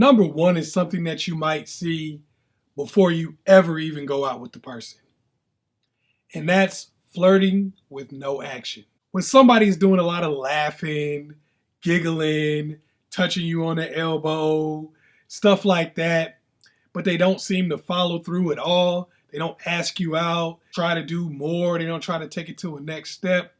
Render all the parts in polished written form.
Number one is something that you might see before you ever even go out with the person. And that's flirting with no action. When somebody's doing a lot of laughing, giggling, touching you on the elbow, stuff like that, but they don't seem to follow through at all. They don't ask you out, try to do more. They don't try to take it to a next step.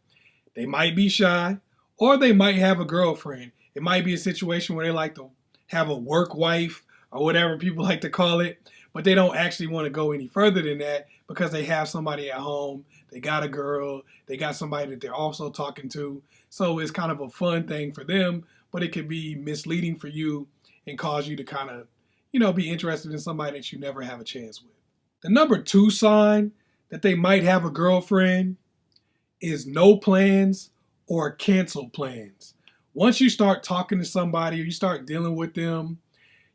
They might be shy, or they might have a girlfriend. It might be a situation where they like to have a work wife or whatever people like to call it, but they don't actually want to go any further than that because they have somebody at home. They got a girl. They got somebody that they're also talking to. So it's kind of a fun thing for them, but it could be misleading for you and cause you to kind of, be interested in somebody that you never have a chance with. The number two sign that they might have a girlfriend is no plans or canceled plans. Once you start talking to somebody or you start dealing with them,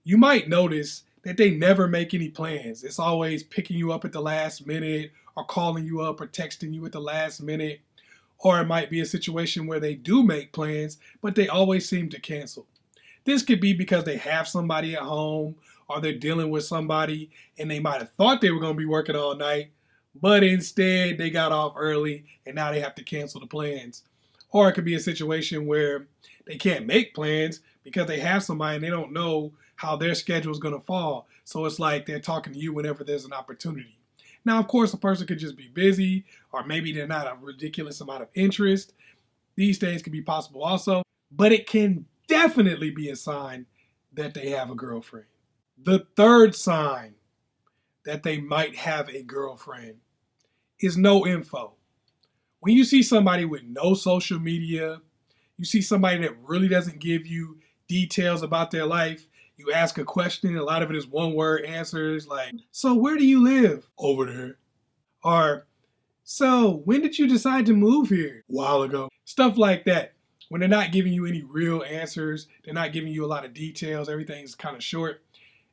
you might notice that they never make any plans. It's always picking you up at the last minute or calling you up or texting you at the last minute. Or it might be a situation where they do make plans, but they always seem to cancel. This could be because they have somebody at home or they're dealing with somebody and they might have thought they were going to be working all night, but instead they got off early and now they have to cancel the plans. Or it could be a situation where they can't make plans because they have somebody and they don't know how their schedule is going to fall. So it's like they're talking to you whenever there's an opportunity. Now, of course, a person could just be busy or maybe they're not a ridiculous amount of interest. These things can be possible also, but it can definitely be a sign that they have a girlfriend. The third sign that they might have a girlfriend is no info. When you see somebody with no social media, you see somebody that really doesn't give you details about their life, you ask a question, a lot of it is one word answers like, so where do you live? Over there. Or, so when did you decide to move here? A while ago. Stuff like that. When they're not giving you any real answers, they're not giving you a lot of details, everything's kind of short.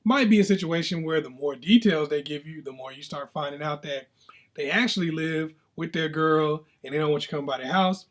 Might be a situation where the more details they give you, the more you start finding out that they actually live with their girl and they don't want you to come by their house.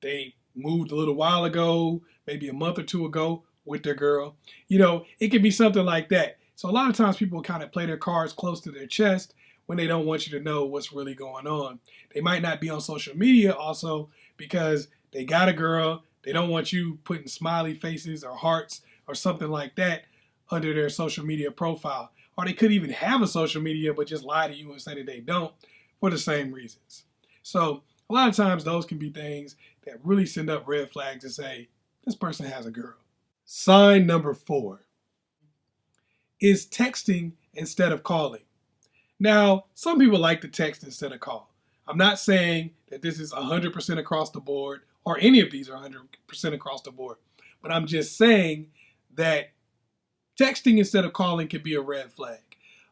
They moved a little while ago, maybe a month or two ago with their girl. It could be something like that. So a lot of times people kind of play their cards close to their chest when they don't want you to know what's really going on. They might not be on social media also because they got a girl. They don't want you putting smiley faces or hearts or something like that under their social media profile. Or they could even have a social media but just lie to you and say that they don't for the same reasons. So a lot of times those can be things that really send up red flags and say, this person has a girl. Sign number 4 is texting instead of calling. Now, some people like to text instead of call. I'm not saying that this is 100% across the board or any of these are 100% across the board, but I'm just saying that texting instead of calling can be a red flag.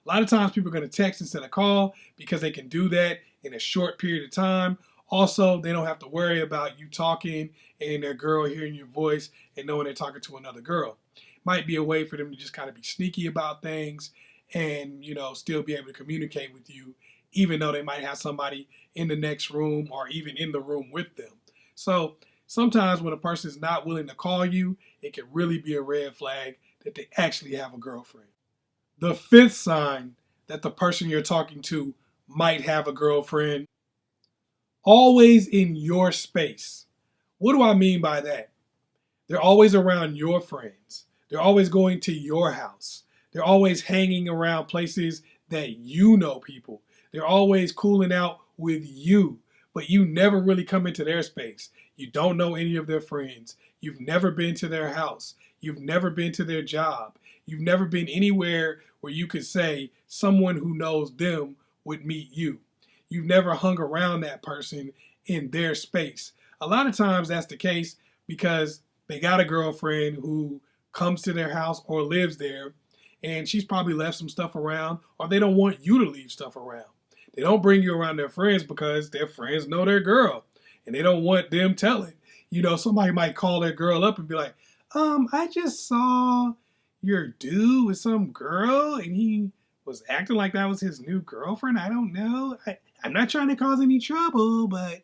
A lot of times people are going to text instead of call because they can do that in a short period of time. Also, they don't have to worry about you talking and their girl hearing your voice and knowing they're talking to another girl. Might be a way for them to just kind of be sneaky about things and, still be able to communicate with you, even though they might have somebody in the next room or even in the room with them. So sometimes when a person is not willing to call you, it can really be a red flag that they actually have a girlfriend. The 5th sign that the person you're talking to might have a girlfriend, always in your space. What do I mean by that? They're always around your friends. They're always going to your house. They're always hanging around places that you know people. They're always cooling out with you, but you never really come into their space. You don't know any of their friends. You've never been to their house. You've never been to their job. You've never been anywhere where you could say someone who knows them would meet you. You've never hung around that person in their space. A lot of times that's the case because they got a girlfriend who comes to their house or lives there, and she's probably left some stuff around, or they don't want you to leave stuff around. They don't bring you around their friends because their friends know their girl, and they don't want them telling. Somebody might call their girl up and be like, I just saw your dude with some girl, and he was acting like that was his new girlfriend. I don't know. I'm not trying to cause any trouble, but,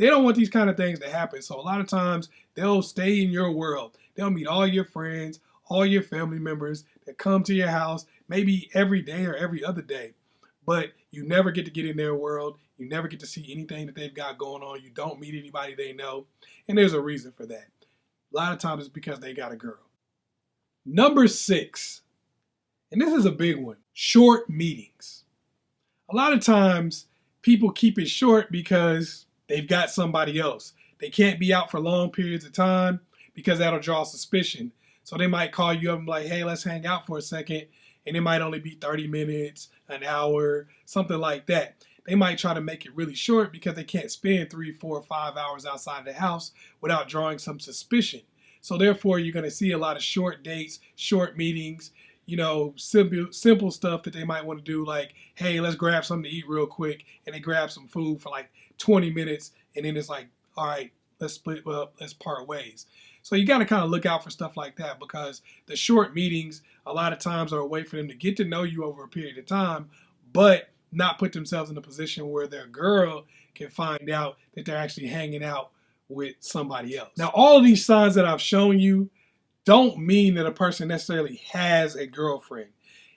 They don't want these kind of things to happen. So a lot of times they'll stay in your world. They'll meet all your friends, all your family members that come to your house, maybe every day or every other day. But you never get to get in their world. You never get to see anything that they've got going on. You don't meet anybody they know. And there's a reason for that. A lot of times it's because they got a girl. Number 6, and this is a big one, short meetings. A lot of times people keep it short because they've got somebody else. They can't be out for long periods of time because that'll draw suspicion. So they might call you up and be like, hey, let's hang out for a second. And it might only be 30 minutes, an hour, something like that. They might try to make it really short because they can't spend 3, 4, 5 hours outside the house without drawing some suspicion. So therefore, you're going to see a lot of short dates, short meetings, simple stuff that they might want to do, like, hey, let's grab something to eat real quick. And they grab some food for like 20 minutes. And then it's like, all right, let's split up, let's part ways. So you got to kind of look out for stuff like that, because the short meetings a lot of times are a way for them to get to know you over a period of time, but not put themselves in a position where their girl can find out that they're actually hanging out with somebody else. Now, all of these signs that I've shown you don't mean that a person necessarily has a girlfriend.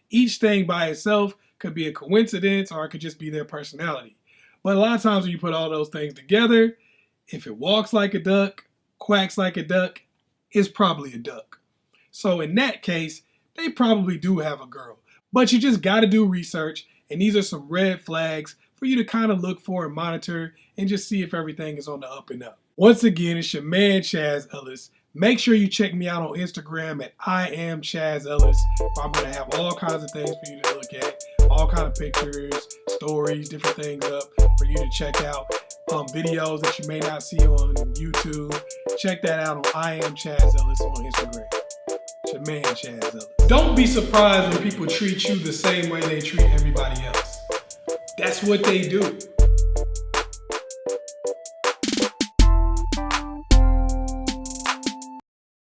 Each thing by itself could be a coincidence, or it could just be their personality. But a lot of times when you put all those things together, if it walks like a duck, quacks like a duck, it's probably a duck. So in that case, they probably do have a girl. But you just got to do research, and these are some red flags for you to kind of look for and monitor and just see if everything is on the up and up. Once again, it's your man, Chaz Ellis. Make sure you check me out on Instagram at @IamChazZellis, where I'm going to have all kinds of things for you to look at, all kinds of pictures, stories, different things up for you to check out. Videos that you may not see on YouTube. Check that out on @IamChazZellis on Instagram. It's your man, Chaz Ellis. Don't be surprised when people treat you the same way they treat everybody else. That's what they do.